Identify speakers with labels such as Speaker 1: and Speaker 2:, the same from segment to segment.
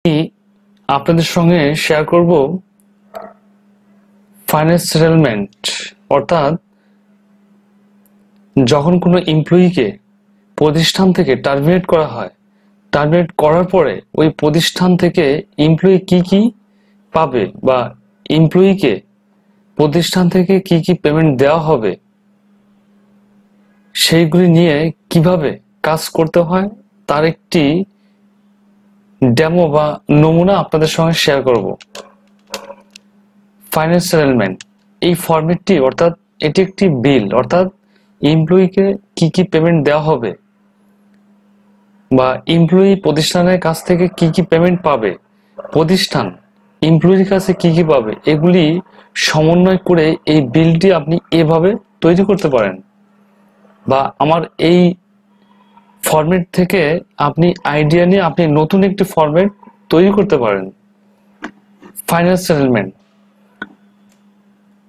Speaker 1: আমি আপনাদের সঙ্গে শেয়ার করব ফাইন্যান্স সেটেলমেন্ট, অর্থাৎ যখন কোনো এমপ্লয়িকে প্রতিষ্ঠান থেকে টার্মিনেট করা হয়, টার্মিনেট করার পরে ওই প্রতিষ্ঠান থেকে এমপ্লয়ি কি কি পাবে বা এমপ্লয়িকে প্রতিষ্ঠান থেকে কি কি পেমেন্ট দেওয়া হবে, সেইগুলি নিয়ে কিভাবে কাজ করতে হয় তার একটি ডেমো বা নমুনা আপনাদের সঙ্গে শেয়ার করব। ফাইন্যান্স সেটেলমেন্ট এই ফরম্যাটটি, অর্থাৎ এটি একটি বিল, অর্থাৎ এমপ্লয়িকে কি কি পেমেন্ট দেওয়া হবে বা এমপ্লয়ি প্রতিষ্ঠানের কাছ থেকে কি কি পেমেন্ট পাবে, প্রতিষ্ঠান এমপ্লয়ির কাছে কি কি পাবে, এগুলি সমন্বয় করে এই বিলটি আপনি এভাবে তৈরি করতে পারেন। বা আমার এই ফরম্যাট থেকে আপনি আইডিয়া নিয়ে আপনি নতুন একটি ফরম্যাট তৈরি করতে পারেন। ফাইন্যান্স সেটেলমেন্ট,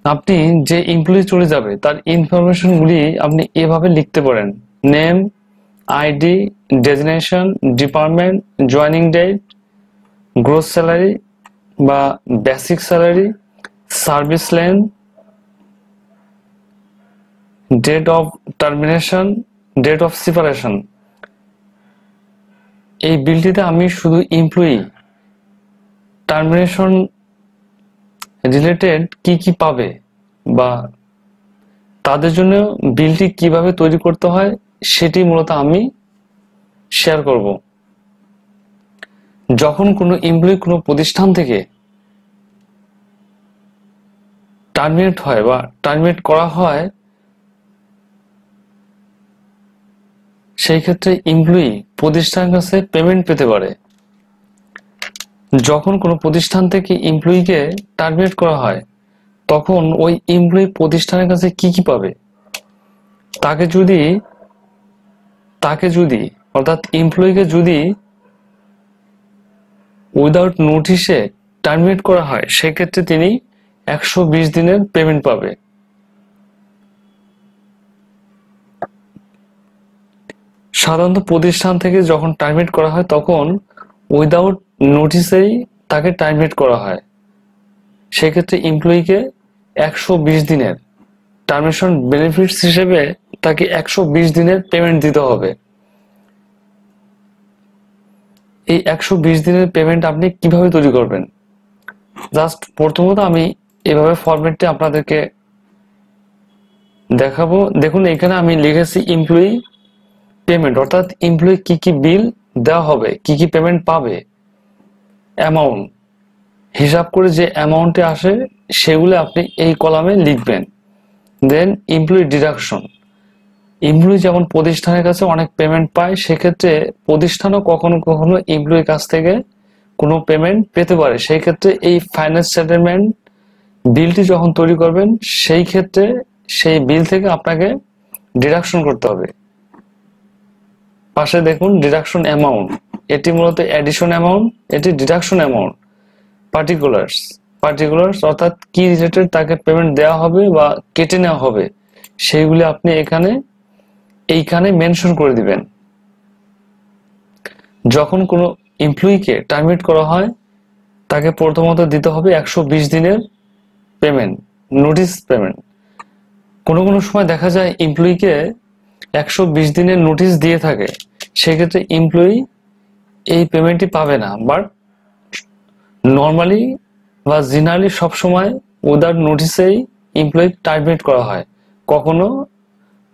Speaker 1: আপনি যে এমপ্লয়ি চলে যাবে তার ইনফরমেশন গুলি আপনি এভাবে লিখতে পারেন: name, ID, designation, department, joining date, gross salary বা basic salary, service length, date of termination, date of separation. এই বিলটিতে আমি শুধু এমপ্লয়ি টার্মিনেশন রিলেটেড কি কি পাবে বা তাদের জন্য বিলটি কিভাবে তৈরি করতে হয় সেটি মূলত আমি শেয়ার করব। যখন কোনো এমপ্লয়ি কোনো প্রতিষ্ঠান থেকে টার্মিনেট হয় বা টার্মিনেট করা হয়, সেই ক্ষেত্রে এমপ্লয়ি প্রতিষ্ঠানের কাছে পেমেন্ট পেতে পারে। যখন কোনো প্রতিষ্ঠান থেকে এমপ্লয়িকে টার্মিনেট করা হয় তখন ওই এমপ্লয়ি প্রতিষ্ঠানের কাছে কি কি পাবে, তাকে যদি অর্থাৎ এমপ্লয়িকে যদি উইদাউট নোটিশে টার্মিনেট করা হয় সেক্ষেত্রে তিনি 120 দিনের পেমেন্ট পাবে। সাধারণত প্রতিষ্ঠান থেকে যখন টার্মিনেট করা হয় তখন উইদাউট নোটিসেই তাকে টার্মিনেট করা হয়, সেক্ষেত্রে এমপ্লয়িকে 120 দিনের টার্মিনেশন বেনিফিটস হিসেবে তাকে 120 দিনের পেমেন্ট দিতে হবে। এই 120 দিনের পেমেন্ট আপনি কিভাবে তৈরি করবেন, জাস্ট প্রথমত আমি এভাবে ফরম্যাটটি আপনাদেরকে দেখাবো। দেখুন, এখানে আমি লিখেছি এমপ্লয়ি পেমেন্ট, অর্থাৎ এমপ্লয়ি কি কি বিল দেওয়া হবে, কি কি পেমেন্ট পাবে, অ্যামাউন্ট হিসাব করে যে অ্যামাউন্টে আসে সেগুলো আপনি এই কলামে লিখবেন। দেন এমপ্লয়ি ডিডাকশন, এমপ্লয়ি যেমন প্রতিষ্ঠানের কাছে অনেক পেমেন্ট পায়, সেক্ষেত্রে প্রতিষ্ঠানও কখনো কখনো এমপ্লয়ির কাছ থেকে কোনো পেমেন্ট পেতে পারে। সেই ক্ষেত্রে এই ফাইন্যান্স সেটেলমেন্ট বিলটি যখন তৈরি করবেন সেই ক্ষেত্রে সেই বিল থেকে আপনাকে ডিডাকশন করতে হবে। পাশে দেখুন ডিডাকশন অ্যামাউন্ট, এটি মূলত অ্যাডিশন অ্যামাউন্ট, এটি ডিডাকশন অ্যামাউন্ট। পার্টিকুলার্স অর্থাৎ কি রিলেটেড তাকে পেমেন্ট দেওয়া হবে বা কেটে নেওয়া হবে সেইগুলি আপনি এইখানে মেনশন করে দিবেন। যখন কোনো এমপ্লয়িকে টার্মিনেট করা হয় তাকে প্রথমত দিতে হবে 120 দিনের পেমেন্ট, নোটিস পেমেন্ট। কোনো সময় দেখা যায় এমপ্লয়িকে 120 দিনের নোটিশ দিয়ে থাকে, সেক্ষেত্রে এমপ্লয়ি এই পেমেন্টটি পাবে না। বাট নর্মালি বা জেনারেলি সবসময় উইদাউট নোটিসেই এমপ্লয়ি টার্মিনেট করা হয়, কখনো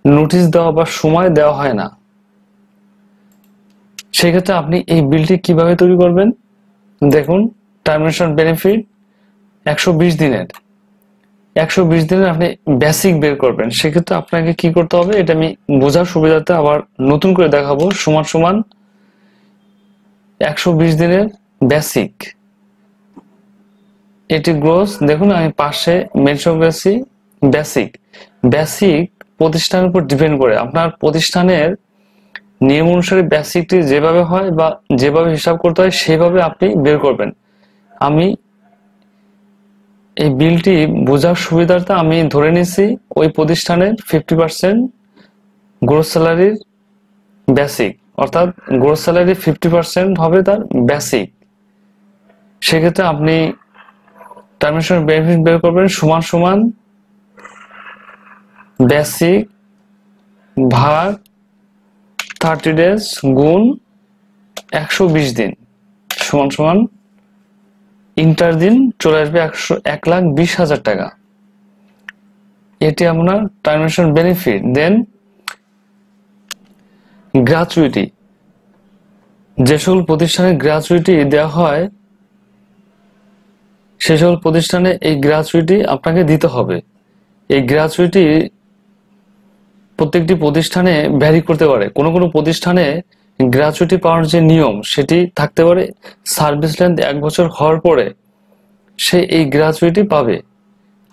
Speaker 1: নোটিশ দেওয়া বা সময় দেওয়া হয় না। সেক্ষেত্রে আপনি এই বিলটি কিভাবে তৈরি করবেন, দেখুন টার্মিনেশন বেনিফিট 120 দিনের আপনি বেসিক বের করবেন। সেক্ষেত্রে আপনাকে কি করতে হবে, এটা আমি বোঝার সুবিধার্থে আবার নতুন করে দেখাবো। সমান 120 দিনের বেসিক, এটি গ্রোস। দেখুন আমি পাশে মেনশন করেছি বেসিক প্রতিষ্ঠানের উপর ডিপেন্ড করে, আপনার প্রতিষ্ঠানের নিয়ম অনুসারে বেসিকটি যেভাবে হয় বা যেভাবে হিসাব করতে হয় সেভাবে আপনি বের করবেন। আমি এই বিলটি বোঝার সুবিধার্থে আমি ধরে নিয়েছি ওই প্রতিষ্ঠানের 50% গ্রোস স্যালারির বেসিক, অর্থাৎ গ্রোস স্যালারি 50% হবে তার বেসিক। সেক্ষেত্রে আপনি টার্মিনেশন বেনিফিট বের করবেন সমান সমান বেসিক ভাগ 30 days গুণ 120 দিন সমান সমান ইন্টার দিন চলে আসবে 1,20,000 টাকা। এটি আপনার টার্মিনেশন বেনিফিট। দেন গ্র্যাচুইটি, যে সকল প্রতিষ্ঠানে গ্র্যাচুইটি দেওয়া হয় সে সকল প্রতিষ্ঠানে এই গ্র্যাচুইটি আপনাকে দিতে হবে। এই গ্র্যাচুইটি প্রত্যেকটি প্রতিষ্ঠানে ভ্যারি করতে পারে। কোনো কোনো প্রতিষ্ঠানে গ্র্যাচুইটি পাওয়ার যে নিয়ম সেটি থাকতে পারে সার্ভিস লেন্থ 1 বছর হওয়ার পরে সে এই গ্র্যাচুইটি পাবে।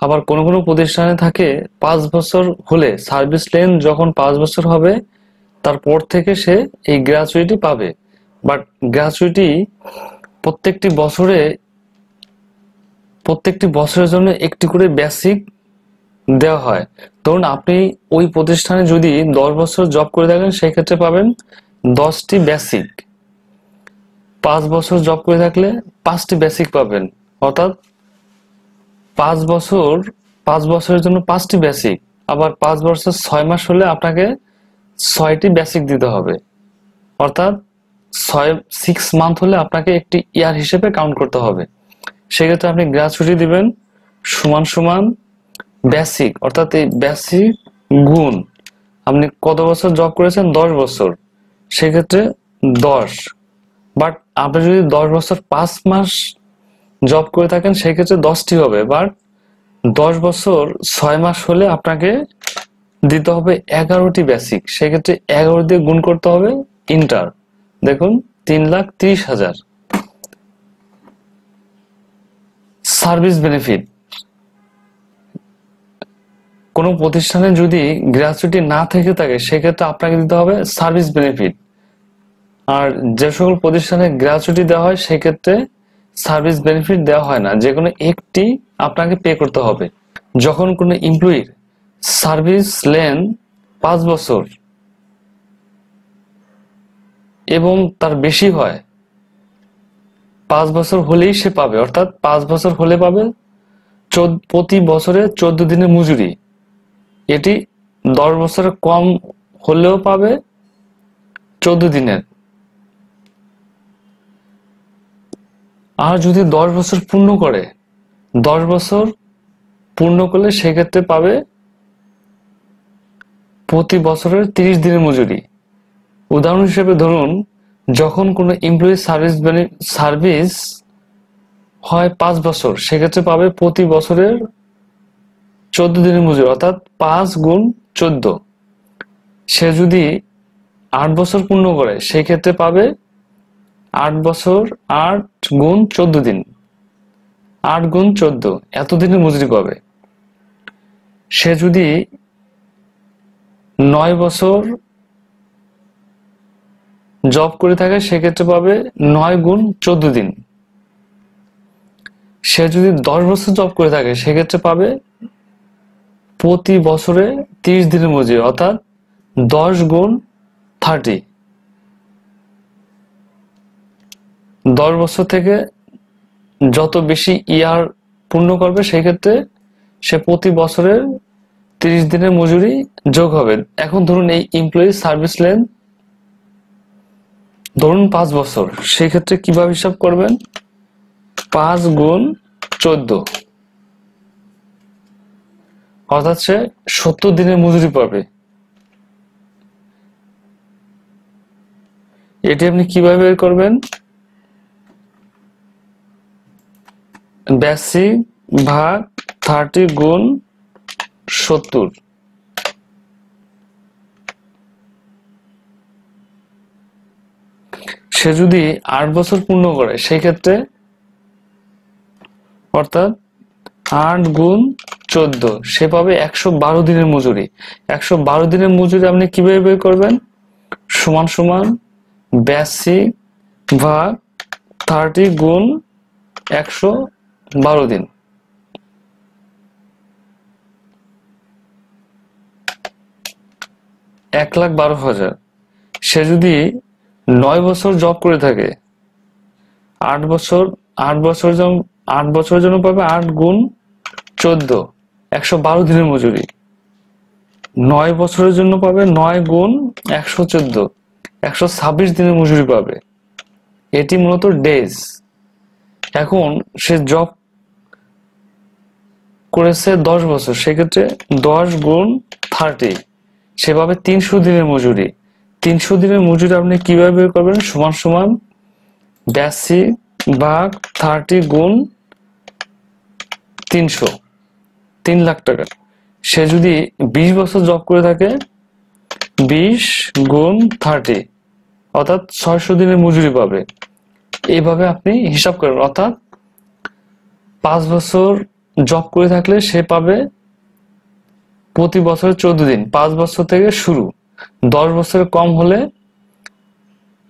Speaker 1: আবার কোনো কোনো প্রতিষ্ঠানে থাকে 5 বছর হলে, সার্ভিস লেন্থ যখন 5 বছর হবে তারপর থেকে সে এই গ্র্যাচুইটি পাবে। বাট গ্র্যাচুইটি প্রত্যেকটি বছরের জন্য একটি করে বেসিক দেওয়া হয়। ধরুন আপনি ওই প্রতিষ্ঠানে যদি 10 বছর জব করে থাকেন সেক্ষেত্রে পাবেন 10টি বেসিক। 5 বছর জব করে থাকলে 5টি বেসিক পাবেন, অর্থাৎ 5 বছরের জন্য 5টি বেসিক। আবার 5 বছর 6 মাস হলে আপনাকে 6টি বেসিক দিতে হবে, অর্থাৎ 6 মান্থ হলে আপনাকে একটি ইয়ার হিসেবে কাউন্ট করতে হবে। সেক্ষেত্রে আপনি গ্র্যাচুইটি দিবেন সমান সমান বেসিক, অর্থাৎ এই বেসিক গুণ আপনি কত বছর জব করেছেন, 10 বছর, সেক্ষেত্রে 10। বাট আপনি যদি 10 বছর 5 মাস জব করে থাকেন সেক্ষেত্রে 10টি হবে। বাট 10 বছর 6 মাস হলে আপনাকে দিতে হবে 11টি বেসিক, সেক্ষেত্রে 11 দিয়ে গুণ করতে হবে ইন্টার। দেখুন 3,30,000। সার্ভিস বেনিফিট, কোনো প্রতিষ্ঠানে যদি গ্র্যাচুইটি না থেকে থাকে সেক্ষেত্রে আপনাকে দিতে হবে সার্ভিস বেনিফিট। আর যে সকল প্রতিষ্ঠানে গ্র্যাচুইটি দেওয়া হয় সেক্ষেত্রে সার্ভিস বেনিফিট দেওয়া হয় না, যে কোনো একটি আপনাকে পে করতে হবে। যখন কোনো এমপ্লয়ির সার্ভিস লেন্থ 5 বছর এবং তার বেশি হয়, 5 বছর হলেই সে পাবে, অর্থাৎ 5 বছর হলে পাবে প্রতি বছরে 14 দিনের মজুরি। এটি 10 বছরের কম হলেও পাবে 14 দিনের। আর যদি 10 বছর পূর্ণ করে, 10 বছর পূর্ণ করলে সেক্ষেত্রে পাবে প্রতি বছরের 30 দিনের মজুরি। উদাহরণ হিসেবে ধরুন যখন কোনো এমপ্লয়ি সার্ভিস হয় 5 বছর, সেক্ষেত্রে পাবে প্রতি বছরের 14 দিনের মজুরি, অর্থাৎ 5 গুণ 14। সে যদি 8 বছর পূর্ণ করে সেক্ষেত্রে পাবে 8 বছর 8 গুণ 14 দিন, 8 গুণ 14 এত দিনের মজুরি পাবে। সে যদি 9 বছর জব করে থাকে সেক্ষেত্রে পাবে 9 গুণ 14 দিন। সে যদি 10 বছর জব করে থাকে সেক্ষেত্রে পাবে প্রতি বছরে 30 দিনের মজুরি, অর্থাৎ 10 গুণ 30। 10 বছর থেকে যত বেশি ইয়ার পূর্ণ করবে সেক্ষেত্রে সে প্রতি বছরের 30 দিনের মজুরি যোগ হবে। এখন ধরুন এই এমপ্লয়ি সার্ভিস লেন্থ ধরুন 5 বছর, সেক্ষেত্রে কিভাবে হিসাব করবেন, 5 গুণ 14, অর্থাৎ সে 70 দিনের মজুরি পাবে। এটি আপনি কিভাবে বের করবেন, বেসিক ভাগ 30 গুণ 70। সে যদি 8 বছর পূর্ণ করে সেক্ষেত্রে, অর্থাৎ 8 গুণ 14, সে পাবে 112 দিনের মজুরি। 112 দিনের মজুরি আপনি কিভাবে বের করবেন, সমান সমান বেসিক ভাগ 30 গুণ 112 দিন। $1,12,000। সে যদি 9 বছর জব করে থাকে, 8 বছর 8 বছরের জন্য পাবে 8 গুণ 14, 112 দিনের মজুরি। 9 বছরের জন্য পাবে 9 গুণ 114, 126 দিনের মজুরি পাবে। এটি মূলত ডেজ। এখন সে জব করেছে 10 বছর, সেক্ষেত্রে 10 গুণ 30, সে পাবে 300 দিনের মজুরি। 300 দিনের মজুরি আপনি কিভাবে বের করবেন? সমান সমান বেসিক ভাগ 30 গুণ 300, 3 লাখ টাকা। সে যদি 20 বছর জব করে থাকে, 20 গুণ 30 অর্থাৎ 600 দিনের মজুরি পাবে। এইভাবে আপনি হিসাব করেন। অর্থাৎ 5 বছর জব করে থাকলে সে পাবে প্রতি বছরে 14 দিন, 5 বছর থেকে শুরু। 10 বছরের কম হলে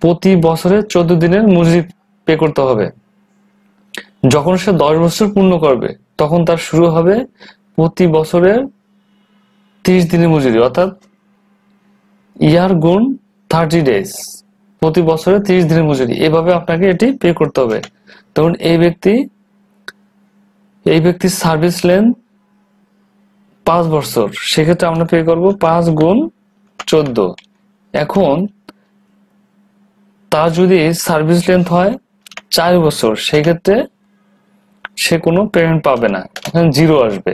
Speaker 1: প্রতি বছরে 14 দিনের মজুরি পে করতে হবে। যখন সে 10 বছর পূর্ণ করবে তখন তার শুরু হবে প্রতি বছরের 30 দিনের মজুরি, অর্থাৎ ইয়ার গুণ 30 ডেজ, প্রতি বছরে 30 দিনের মজুরি। এভাবে আপনাকে এটি পে করতে হবে। ধরুন এই ব্যক্তির সার্ভিস লেন্থ 5 বছর, সেক্ষেত্রে আমরা পে করব 5 গুণ 14। এখন তার যদি সার্ভিস লেন্থ হয় 4 বছর, সেক্ষেত্রে সে কোনো পেমেন্ট পাবে না, এখানে 0 আসবে।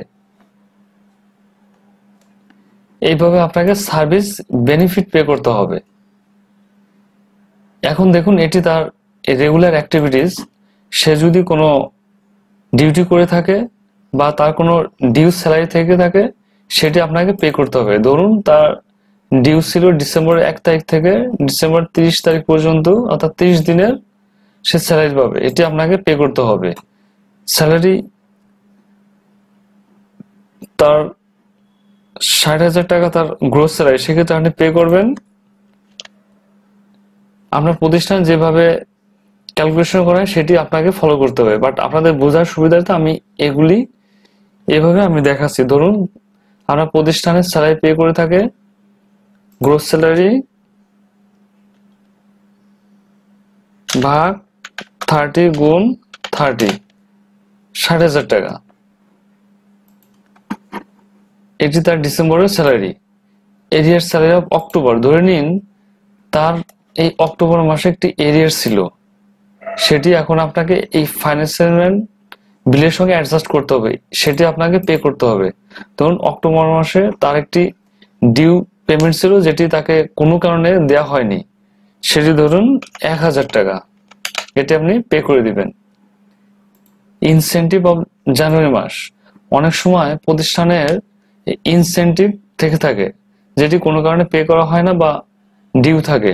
Speaker 1: এইভাবে আপনাকে সার্ভিস বেনিফিট পে করতে হবে। এখন দেখুন এটি তার রেগুলার অ্যাক্টিভিটিস। সে যদি কোনো ডিউটি করে থাকে বা তার কোনো ডিউ স্যালারি থেকে থাকে, সেটি আপনাকে পে করতে হবে। ধরুন তার ডিউ ছিল ডিসেম্বরের 1 তারিখ থেকে ডিসেম্বর 30 তারিখ পর্যন্ত, অর্থাৎ 30 দিনের সে স্যালারি পাবে। এটি আপনাকে পে করতে হবে। স্যালারি তার 60,000 টাকা তার গ্রোস স্যালারি, সেক্ষেত্রে আপনি পে করবেন আপনার প্রতিষ্ঠান যেভাবে ক্যালকুলেশন করা হয় সেটি আপনাকে ফলো করতে হবে। বাট আপনাদের বোঝার সুবিধার্থে আমি এভাবে আমি দেখাচ্ছি। ধরুন আপনার প্রতিষ্ঠানের স্যালারি পে করে থাকে, গ্রোস স্যালারি ভাগ 30 গুণ 30, 60,000 টাকা। এটি তার ডিসেম্বরের স্যালারি। এরিয়ার স্যালারি অফ অক্টোবর, ধরে নিন তার এই অক্টোবর মাসে একটি এরিয়ার ছিল, সেটি এখন আপনাকে এই ফাইন্যান্সিয়াল বিলের সঙ্গে অ্যাডজাস্ট করতে হবে, সেটি আপনাকে পে করতে হবে। ধরুন অক্টোবর মাসে তার একটি ডিউ পেমেন্ট ছিল যেটি তাকে কোনো কারণে দেয়া হয়নি, সেটি ধরুন 1,000 টাকা, এটি আপনি পে করে দিবেন। ইনসেন্টিভ অফ জানুয়ারি মাস, অনেক সময় প্রতিষ্ঠানের ইনসেন্টিভ থেকে থাকে যেটি কোনো কারণে পে করা হয় না বা ডিউ থাকে,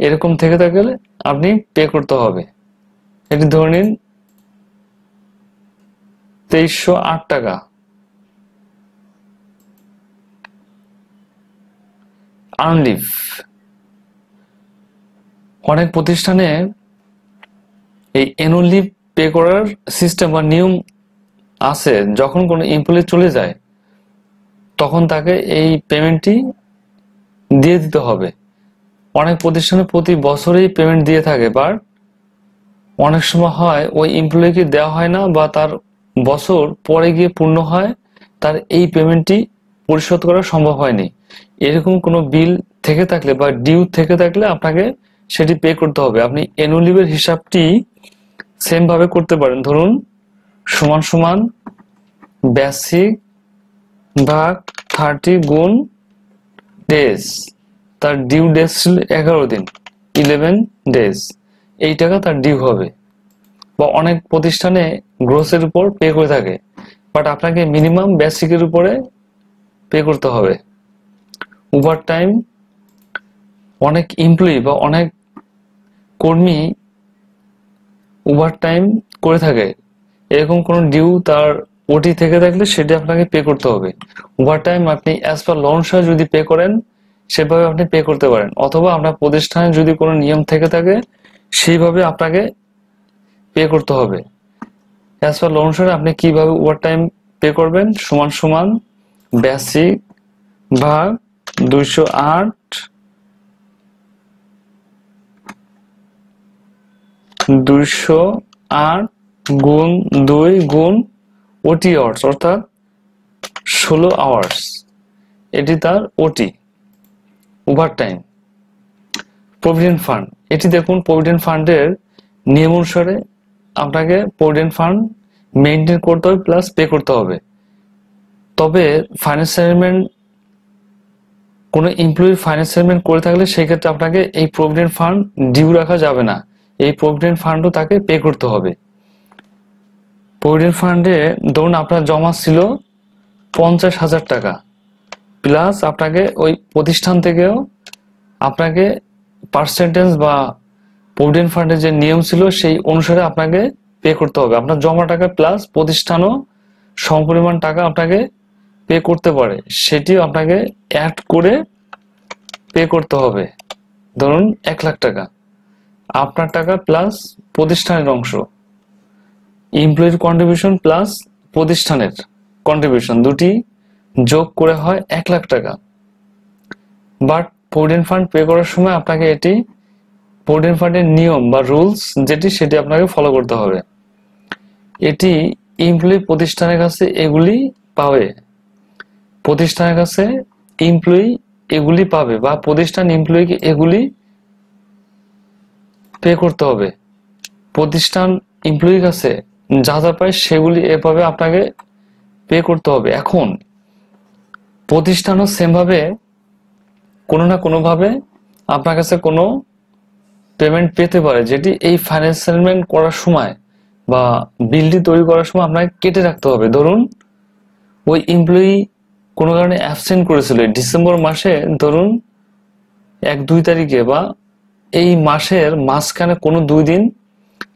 Speaker 1: এরকম থেকে থাকলে আপনি পে করতে হবে। এটি ধরে নিন 2308 টাকা। আর্নলিভ, অনেক প্রতিষ্ঠানে এই অ্যানুয়াল লিভ পে করার সিস্টেম বা নিয়ম আছে। যখন কোনো এমপ্লয়ি চলে যায় তখন তাকে এই পেমেন্টটি দিয়ে দিতে হবে। অনেক প্রতিষ্ঠানে প্রতি বছরেই পেমেন্ট দিয়ে থাকে, বাট অনেক সময় হয় ওই এমপ্লয়িকে দেওয়া হয় না বা তার বছর পরে গিয়ে পূর্ণ হয়, তার এই পেমেন্টটি পরিশোধ করা সম্ভব হয়নি। এরকম কোনো বিল থেকে থাকলে বা ডিউ থেকে থাকলে আপনাকে সেটি পে করতে হবে। আপনি অ্যানুয়াল লিভের হিসাবটি সেম ভাবে করতে পারেন। ধরুন সমান সমান বেসিক ভাগ 30 গুণ ডেজ, তার ডিউ ডেজ ছিল 11 দিন, 11 ডেজ, এই টাকা তার ডিউ হবে। বা অনেক প্রতিষ্ঠানে গ্রোসের উপর পে করে থাকে, বাট আপনাকে মিনিমাম বেসিকের উপরে পে করতে হবে। ওভার টাইম, অনেক এমপ্লয়ি বা অনেক কর্মী ওভার টাইম করে থাকে, এরকম কোনো ডিউ তার ওটি থেকে থাকলে সেটি আপনাকে পে করতে হবে। ওভার টাইম আপনি অ্যাজ পার ল অনুসারে যদি পে করেন সেভাবে আপনি পে করতে পারেন, অথবা আপনার প্রতিষ্ঠানে যদি কোনো নিয়ম থেকে থাকে সেইভাবে আপনাকে পে করতে হবে। অ্যাজ পার ল অনুসারে আপনি কিভাবে ওভার টাইম পে করবেন, সমান সমান বেসিক ভাগ 208 200 8 গুণ 2 গুণ ওটি আওয়ার্স অর্থাৎ 16 আওয়ার্স, এটি তার ওটি ওভারটাইম। প্রভিডেন্ট ফান্ড, এটি দেখুন প্রভিডেন্ট ফান্ডের নিয়ম অনুসারে আপনাকে প্রভিডেন্ট ফান্ড মেইনটেইন করতে হবে প্লাস পে করতে হবে। তবে ফাইন্যান্স অ্যারেঞ্জমেন্ট কোনো এমপ্লয়ির ফাইন্যান্স অ্যারেঞ্জমেন্ট করে থাকলে সেই ক্ষেত্রে আপনাকে এই প্রভিডেন্ট ফান্ড ডিউ রাখা যাবে না, এই প্রভিডেন্ট ফান্ডও তাকে পে করতে হবে। প্রভিডেন্ট ফান্ডে ধরুন আপনার জমা ছিল 50,000 টাকা, প্লাস আপনাকে ওই প্রতিষ্ঠান থেকেও আপনাকে পার্সেন্টেজ বা প্রভিডেন্ট ফান্ডের যে নিয়ম ছিল সেই অনুসারে আপনাকে পে করতে হবে। আপনার জমা টাকা প্লাস প্রতিষ্ঠানও সমপরিমাণ টাকা আপনাকে পে করতে পারে, সেটিও আপনাকে অ্যাড করে পে করতে হবে। ধরুন 1 লাখ টাকা আপনার টাকা প্লাস প্রতিষ্ঠানের অংশ, এমপ্লয়ির কন্ট্রিবিউশন প্লাস প্রতিষ্ঠানের কন্ট্রিবিউশন দুটি যোগ করে হয় 1 লাখ টাকা। বাট প্রভিডেন্ট ফান্ড পে করার সময় আপনাকে এটি প্রভিডেন্ট ফান্ডের নিয়ম বা রুলস যেটি সেটি আপনাকে ফলো করতে হবে। এটি এমপ্লয়ি প্রতিষ্ঠানের কাছে এগুলি পাবে, প্রতিষ্ঠানের কাছে এমপ্লয়ি এগুলি পাবে বা প্রতিষ্ঠান এমপ্লয়িকে এগুলি পে করতে হবে। প্রতিষ্ঠান এমপ্লয়ির কাছে যা যা পায় সেগুলি এভাবে আপনাকে পে করতে হবে। এখন প্রতিষ্ঠানও সেম ভাবে কোনো না কোনো ভাবে আপনার কাছে কোনো পেমেন্ট পেতে পারে, যেটি এই ফাইন্যান্সিয়াল করার সময় বা বিলটি তৈরি করার সময় আপনাকে কেটে রাখতে হবে। ধরুন ওই এমপ্লয়ি কোনো কারণে অ্যাবসেন্ট করেছিল ডিসেম্বর মাসে, ধরুন 1-2 তারিখে বা এই মাসের মাঝখানে কোনো 2 দিন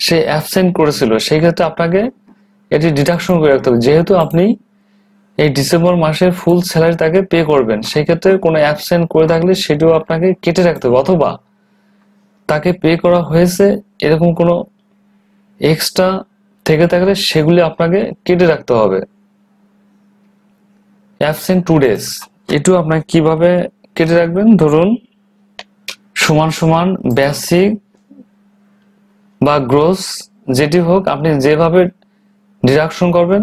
Speaker 1: সে অ্যাবসেন্ট করেছিল, সেই ক্ষেত্রে আপনাকে এটি ডিডাকশন করে রাখতে হবে। যেহেতু আপনি এই ডিসেম্বর মাসের ফুল স্যালারি তাকে পে করবেন, সেই ক্ষেত্রে কোনো অ্যাবসেন্ট করে থাকলে সেটিও আপনাকে কেটে রাখতে হবে, অথবা তাকে পে করা হয়েছে এরকম কোনো এক্সট্রা থেকে থাকলে সেগুলি আপনাকে কেটে রাখতে হবে। অ্যাবসেন্ট 2 ডেজ এটিও আপনাকে কিভাবে কেটে রাখবেন, ধরুন সমান সমান বেসিক বা গ্রোস যেটি হোক আপনি যেভাবে ডিডাকশন করবেন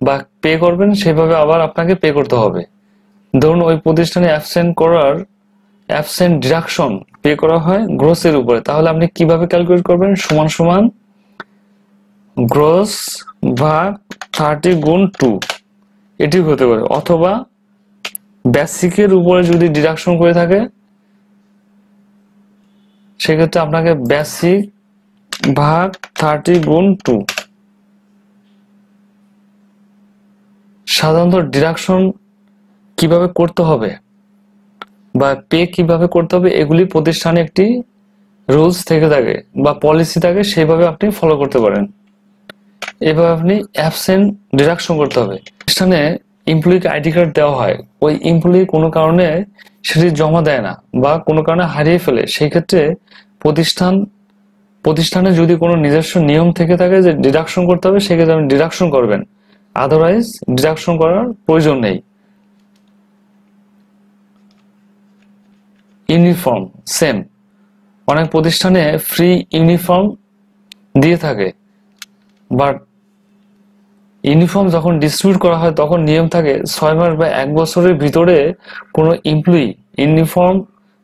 Speaker 1: বা পে করবেন সেভাবে আবার আপনাকে পে করতে হবে। ধরুন ওই প্রতিষ্ঠানে অ্যাবসেন্ট ডিডাকশন পে করা হয় গ্রোসের উপরে, তাহলে আপনি কিভাবে ক্যালকুলেট করবেন, সমান সমান গ্রোস ভাগ 30 গুণ 2 এটি হতে পারে, অথবা বেসিকের উপরে যদি ডিডাকশন করে থাকে সেক্ষেত্রে আপনাকে বেসিক ভাগ 30 গুণ 2। সাধারণত ডিডাকশন কিভাবে করতে হবে বা পে কিভাবে করতে হবে এগুলি প্রতিষ্ঠানে একটি রুলস থেকে থাকে বা পলিসি থাকে, সেইভাবে আপনি ফলো করতে পারেন। এভাবে আপনি অ্যাবসেন্ট ডিডাকশন করতে হবে। প্রতিষ্ঠানে এমপ্লয়িকে আইডি কার্ড দেওয়া হয়, ওই এমপ্লয়ি কোনো কারণে সেটি জমা দেয় না বা কোনো কারণে হারিয়ে ফেলে, সেই ক্ষেত্রে প্রতিষ্ঠানে যদি কোনো নিজস্ব নিয়ম থেকে থাকে যে ডিডাকশন করতে হবে, সেক্ষেত্রে আপনি ডিডাকশন করবেন, আদারওয়াইজ ডিডাকশন করার প্রয়োজন নেই। ইউনিফর্ম সেম, অনেক প্রতিষ্ঠানে ফ্রি ইউনিফর্ম দিয়ে থাকে, বাট ইউনিফর্ম যখন ডিস্ট্রিবিউট করা হয় তখন নিয়ম থাকে 6 মাস বা 1 বছরের ভিতরে কোনো এমপ্লয়ি ইউনিফর্ম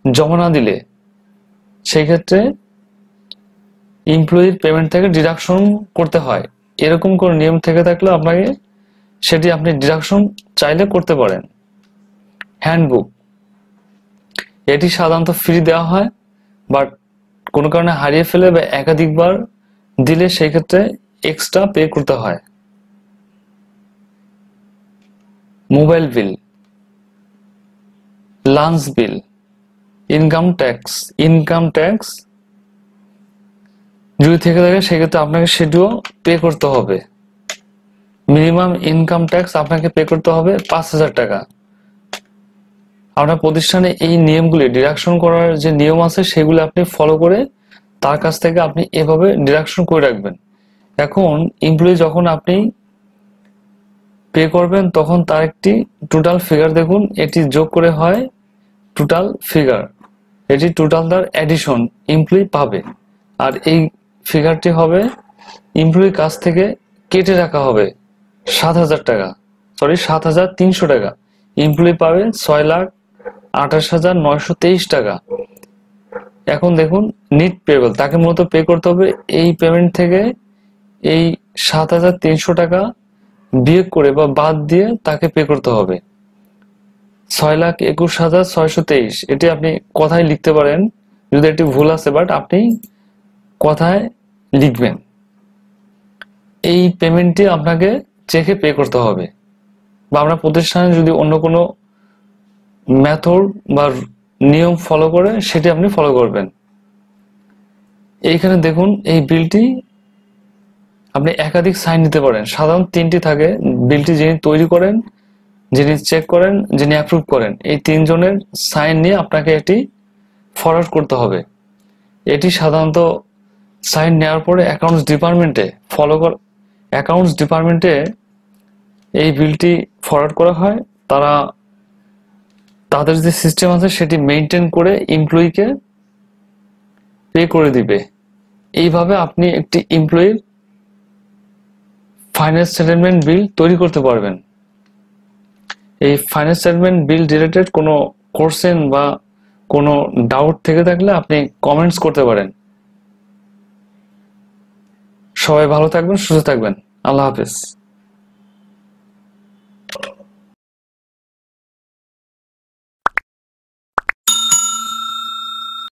Speaker 1: জমা না দিলে সেই ক্ষেত্রে এমপ্লয়ির পেমেন্ট থেকে ডিডাকশন করতে হয়। এরকম কোনো নিয়ম থেকে থাকলে আপনাকে সেটি আপনি ডিডাকশন চাইলে করতে পারেন। হ্যান্ডবুক এটি সাধারণত ফ্রি দেওয়া হয়, বাট কোনো কারণে হারিয়ে ফেলে বা একাধিকবার দিলে সেই ক্ষেত্রে এক্সট্রা পে করতে হয়। মোবাইল বিল, লাঞ্চ বিল, ইনকাম ট্যাক্স যদি থেকে থাকে সেক্ষেত্রে আপনাকে সেটিও পে করতে হবে। মিনিমাম ইনকাম ট্যাক্স আপনাকে পে করতে হবে 5,000 টাকা। আপনার প্রতিষ্ঠানে এই নিয়মগুলি ডিডাকশন করার যে নিয়ম আছে সেগুলি আপনি ফলো করে তার কাছ থেকে আপনি এভাবে ডিডাকশন করে রাখবেন। এখন এমপ্লয়ি যখন আপনি পে করবেন তখন তার একটি টোটাল ফিগার দেখুন, এটি যোগ করে হয় টোটাল ফিগার, এটি টোটাল তার অ্যাডিশন এমপ্লয়ি পাবে, আর এই ফিগারটি হবে এমপ্লয়ির কাছ থেকে কেটে রাখা হবে 7,000 টাকা, সরি 7,300 টাকা। এমপ্লয়ি পাবে 6,28,923 টাকা। এখন দেখুন নিট পেবল, তাকে মূলত পে করতে হবে এই পেমেন্ট থেকে এই 7,300 টাকা বিয়োগ করে বা বাদ দিয়ে তাকে পে করতে হবে 6,21,623। এটি আপনি কথায় লিখতে পারেন, যদি একটি ভুল আছে, বাট আপনি কথায় লিখবেন। এই পেমেন্টটি আপনাকে চেকে পে করতে হবে, বা আপনার প্রতিষ্ঠানে যদি অন্য কোনো মেথড বা নিয়ম ফলো করে সেটি আপনি ফলো করবেন। এইখানে দেখুন এই বিলটি আপনি একাধিক সাইন নিতে পারেন। সাধারণত 3টি থাকে। বিলটি যিনি তৈরি করেন, যিনি চেক করেন, যিনি অ্যাপ্রুভ করেন, এই 3 জনের সাইন নিয়ে আপনাকে এটি ফরওয়ার্ড করতে হবে। এটি সাধারণত সাইন নেওয়ার পরে অ্যাকাউন্টস ডিপার্টমেন্টে এই বিলটি ফরওয়ার্ড করা হয়। তাদের যে সিস্টেম আছে সেটি মেইনটেইন করে এমপ্লয়িকে পে করে দিবে। এইভাবে আপনি একটি এমপ্লয়ির ফাইন্যান্স সেটেলমেন্ট বিল তৈরি করতে পারবেন। এই ফাইন্যান্স সেটেলমেন্ট বিল রিলেটেড কোনো কোশ্চেন বা কোনো ডাউট থেকে থাকলে আপনি কমেন্টস করতে পারেন। সবাই ভালো থাকবেন, সুস্থ থাকবেন। আল্লাহ হাফেজ।